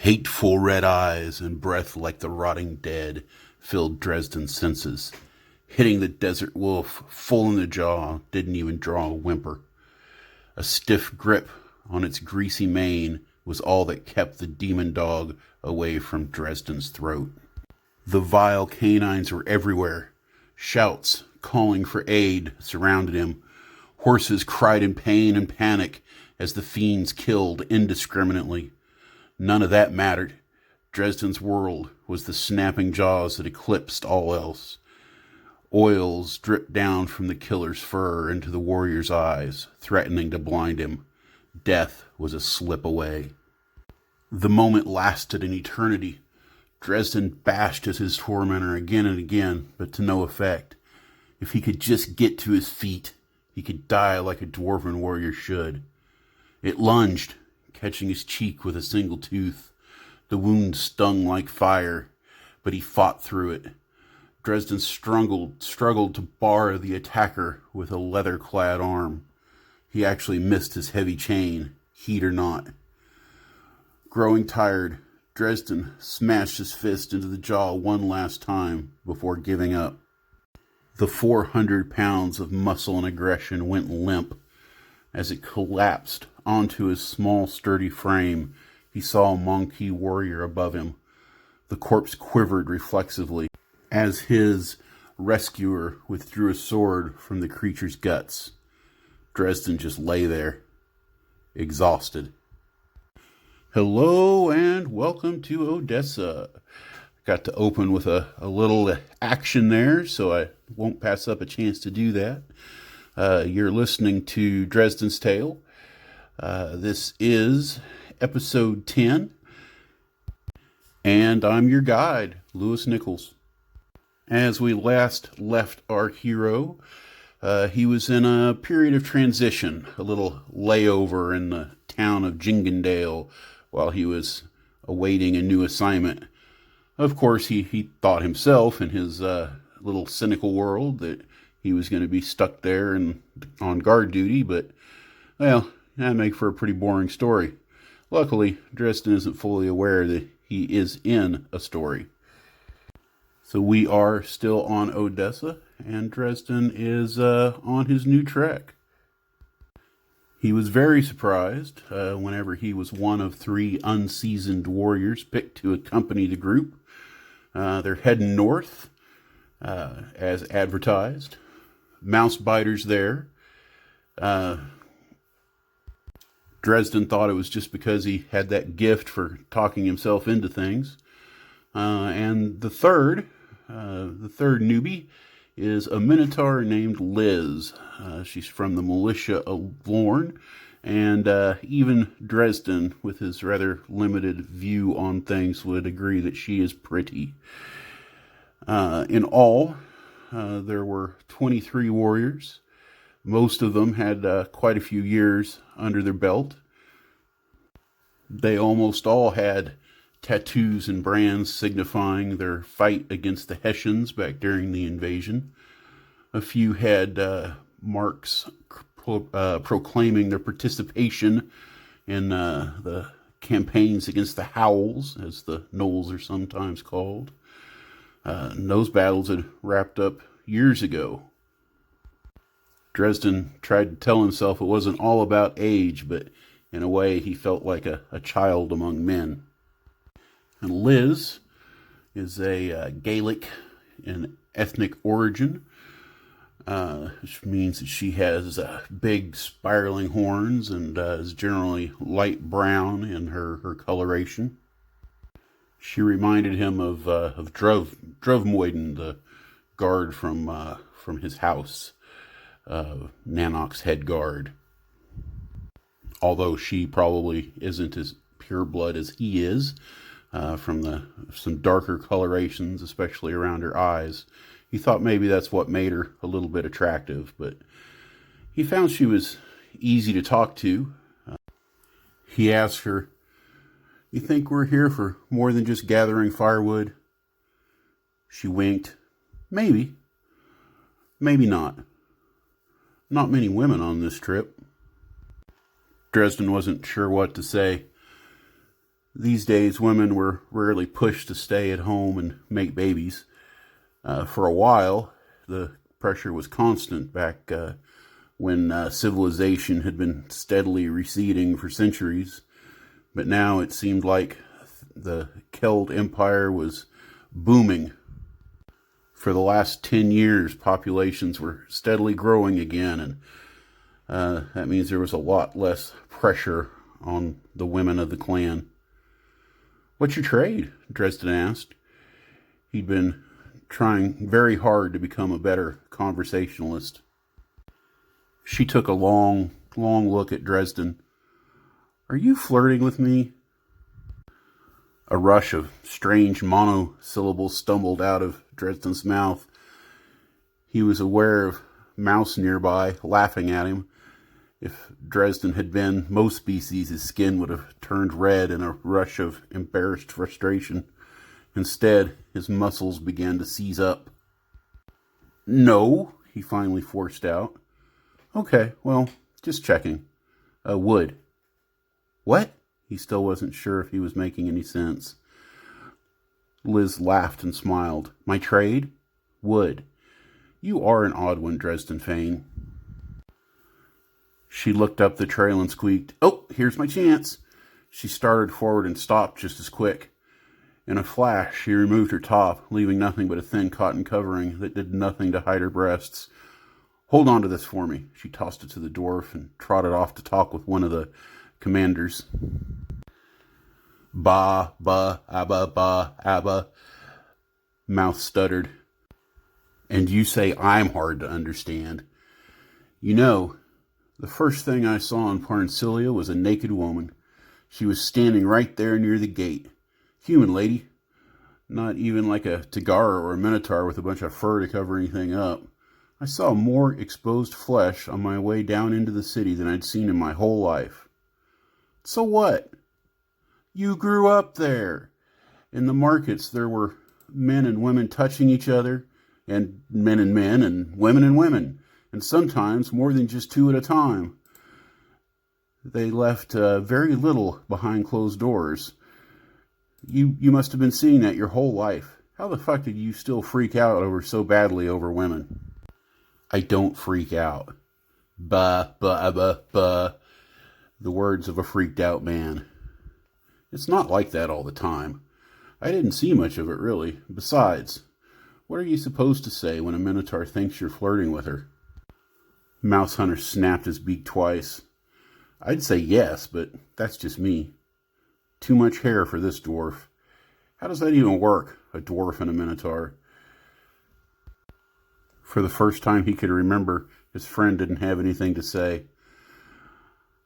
Hateful red eyes and breath like the rotting dead filled Dresden's senses. Hitting the desert wolf full in the jaw didn't even draw a whimper. A stiff grip on its greasy mane was all that kept the demon dog away from Dresden's throat. The vile canines were everywhere. Shouts calling for aid surrounded him. Horses cried in pain and panic as the fiends killed indiscriminately. None of that mattered. Dresden's world was the snapping jaws that eclipsed all else. Oils dripped down from the killer's fur into the warrior's eyes, threatening to blind him. Death was a slip away. The moment lasted an eternity. Dresden bashed at his tormentor again and again, but to no effect. If he could just get to his feet, he could die like a dwarven warrior should. It lunged, catching his cheek with a single tooth. The wound stung like fire, but he fought through it. Dresden struggled to bar the attacker with a leather-clad arm. He actually missed his heavy chain, heat or not. Growing tired, Dresden smashed his fist into the jaw one last time before giving up. The 400 pounds of muscle and aggression went limp. As it collapsed onto his small, sturdy frame, he saw a monkey warrior above him. The corpse quivered reflexively as his rescuer withdrew a sword from the creature's guts. Dresden just lay there, exhausted. Hello and welcome to Odessa. Got to open with a little action there, so I won't pass up a chance to do that. You're listening to Dresden's Tale. This is episode 10, and I'm your guide, Lewis Nichols. As we last left our hero, he was in a period of transition, a little layover in the town of Jingendale while he was awaiting a new assignment. Of course, he thought himself in his little cynical world that he was going to be stuck there and on guard duty, but, well, that'd make for a pretty boring story. Luckily, Dresden isn't fully aware that he is in a story. So we are still on Odessa, and Dresden is on his new trek. He was very surprised whenever he was one of 3 unseasoned warriors picked to accompany the group. They're heading north, as advertised. Mouse biters there. Dresden thought it was just because he had that gift for talking himself into things. And the third newbie is a minotaur named Liz. She's from the militia of Lorne, and even Dresden, with his rather limited view on things, would agree that she is pretty. In all, there were 23 warriors. Most of them had quite a few years under their belt. They almost all had tattoos and brands signifying their fight against the Hessians back during the invasion. A few had marks proclaiming their participation in the campaigns against the Howls, as the Knolls are sometimes called. And those battles had wrapped up years ago. Dresden tried to tell himself it wasn't all about age, but in a way he felt like a child among men. And Liz is a Gaelic in ethnic origin, which means that she has big spiraling horns and is generally light brown in her coloration. She reminded him of Druvmoiden, the guard from his house, Nanok's head guard. Although she probably isn't as pure blood as he is, from some darker colorations, especially around her eyes. He thought maybe that's what made her a little bit attractive, but he found she was easy to talk to. He asked her, "You think we're here for more than just gathering firewood?" She winked. "Maybe. Maybe not. Not many women on this trip." Dresden wasn't sure what to say. These days, women were rarely pushed to stay at home and make babies. For a while, the pressure was constant back when civilization had been steadily receding for centuries. But now it seemed like the Celt Empire was booming. For the last 10 years, populations were steadily growing again, and that means there was a lot less pressure on the women of the clan. "What's your trade?" Dresden asked. He'd been trying very hard to become a better conversationalist. She took a long look at Dresden. "Are you flirting with me?" A rush of strange monosyllables stumbled out of Dresden's mouth. He was aware of Mouse nearby, laughing at him. If Dresden had been most species, his skin would have turned red in a rush of embarrassed frustration. Instead, his muscles began to seize up. "No," he finally forced out. "Okay, well, just checking. Wood." "What?" He still wasn't sure if he was making any sense. Liz laughed and smiled. "My trade? Wood. You are an odd one, Dresden Fane." She looked up the trail and squeaked, "Oh, here's my chance." She started forward and stopped just as quick. In a flash, she removed her top, leaving nothing but a thin cotton covering that did nothing to hide her breasts. "Hold on to this for me." She tossed it to the dwarf and trotted off to talk with one of the commanders. "Ba, abba," Mouth stuttered. "And you say I'm hard to understand. You know, the first thing I saw in Parncilia was a naked woman. She was standing right there near the gate. Human lady. Not even like a Tagara or a Minotaur with a bunch of fur to cover anything up. I saw more exposed flesh on my way down into the city than I'd seen in my whole life." "So what? You grew up there. In the markets, there were men and women touching each other, and men, and women, and sometimes more than just two at a time. They left very little behind closed doors. You must have been seeing that your whole life. How the fuck did you still freak out so badly over women?" "I don't freak out. Bah, the words of a freaked out man. "It's not like that all the time. I didn't see much of it, really. Besides, what are you supposed to say when a Minotaur thinks you're flirting with her?" Mouse Hunter snapped his beak twice. "I'd say yes, but that's just me. Too much hair for this dwarf. How does that even work, a dwarf and a Minotaur?" For the first time he could remember, his friend didn't have anything to say.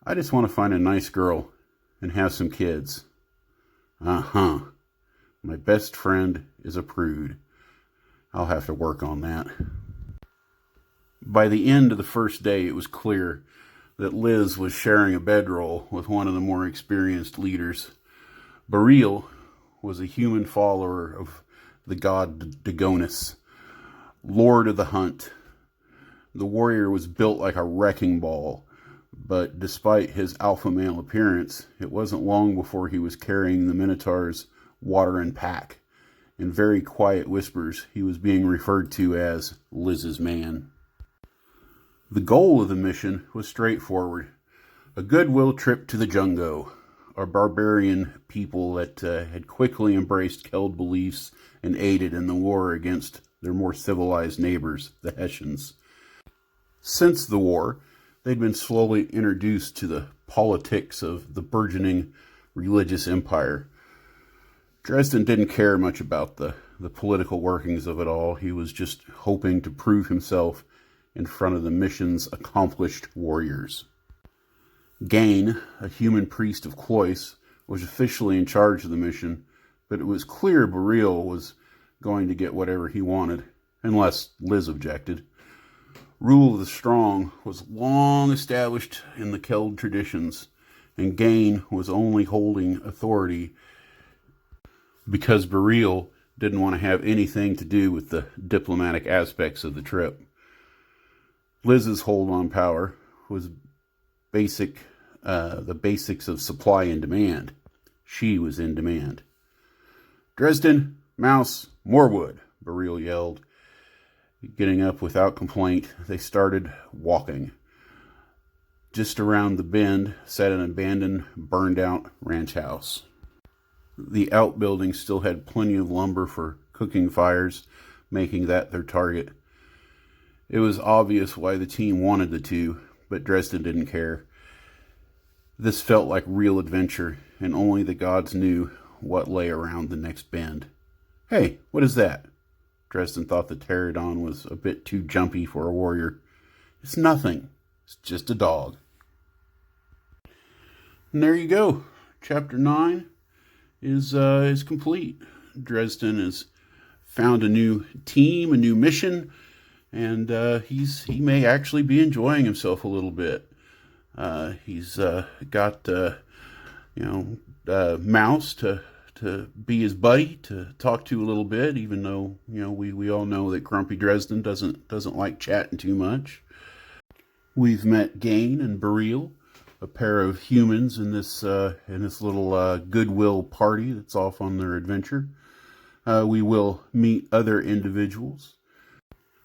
"I just want to find a nice girl and have some kids." "Uh-huh. My best friend is a prude. I'll have to work on that." By the end of the first day, it was clear that Liz was sharing a bedroll with one of the more experienced leaders. Burial was a human follower of the god Dagonis, lord of the hunt. The warrior was built like a wrecking ball, but despite his alpha male appearance, it wasn't long before he was carrying the Minotaur's water and pack. In very quiet whispers, he was being referred to as Liz's man. The goal of the mission was straightforward: a goodwill trip to the Jungo, a barbarian people that had quickly embraced Celt beliefs and aided in the war against their more civilized neighbors, the Hessians. Since the war, they'd been slowly introduced to the politics of the burgeoning religious empire. Dresden didn't care much about the political workings of it all. He was just hoping to prove himself in front of the mission's accomplished warriors. Gain, a human priest of Cloyce, was officially in charge of the mission, but it was clear Burial was going to get whatever he wanted, unless Liz objected. Rule of the strong was long established in the Celt traditions, and Gain was only holding authority because Burial didn't want to have anything to do with the diplomatic aspects of the trip. Liz's hold on power was the basics of supply and demand. She was in demand. "Dresden, Mouse, more wood," Beryl yelled. Getting up without complaint, they started walking. Just around the bend sat an abandoned, burned-out ranch house. The outbuilding still had plenty of lumber for cooking fires, making that their target. It was obvious why the team wanted the two, but Dresden didn't care. This felt like real adventure, and only the gods knew what lay around the next bend. "Hey, what is that?" Dresden thought the pterodon was a bit too jumpy for a warrior. "It's nothing. It's just a dog." And there you go. Chapter 9 is complete. Dresden has found a new team, a new mission, and he may actually be enjoying himself a little bit. He's got Mouse to be his buddy, to talk to a little bit, even though we all know that Grumpy Dresden doesn't like chatting too much. We've met Gain and Beryl, a pair of humans in this little goodwill party that's off on their adventure. We will meet other individuals,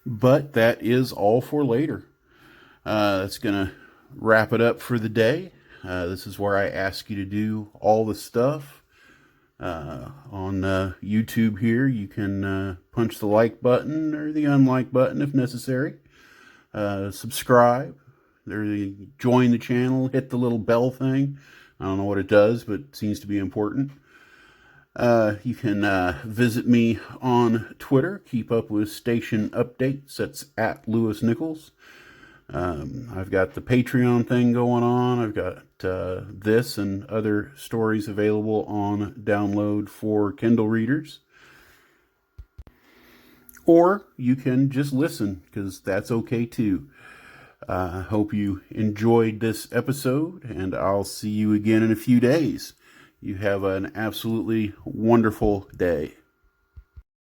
but that is all for later. That's gonna wrap it up for the day. This is where I ask you to do all the stuff. On YouTube here, you can punch the like button or the unlike button if necessary. Subscribe. Join the channel. Hit the little bell thing. I don't know what it does, but it seems to be important. You can visit me on Twitter. Keep up with station updates. That's at Lewis Nichols. I've got the Patreon thing going on. I've got this and other stories available on download for Kindle readers. Or you can just listen, because that's okay too. I hope you enjoyed this episode, and I'll see you again in a few days. You have an absolutely wonderful day.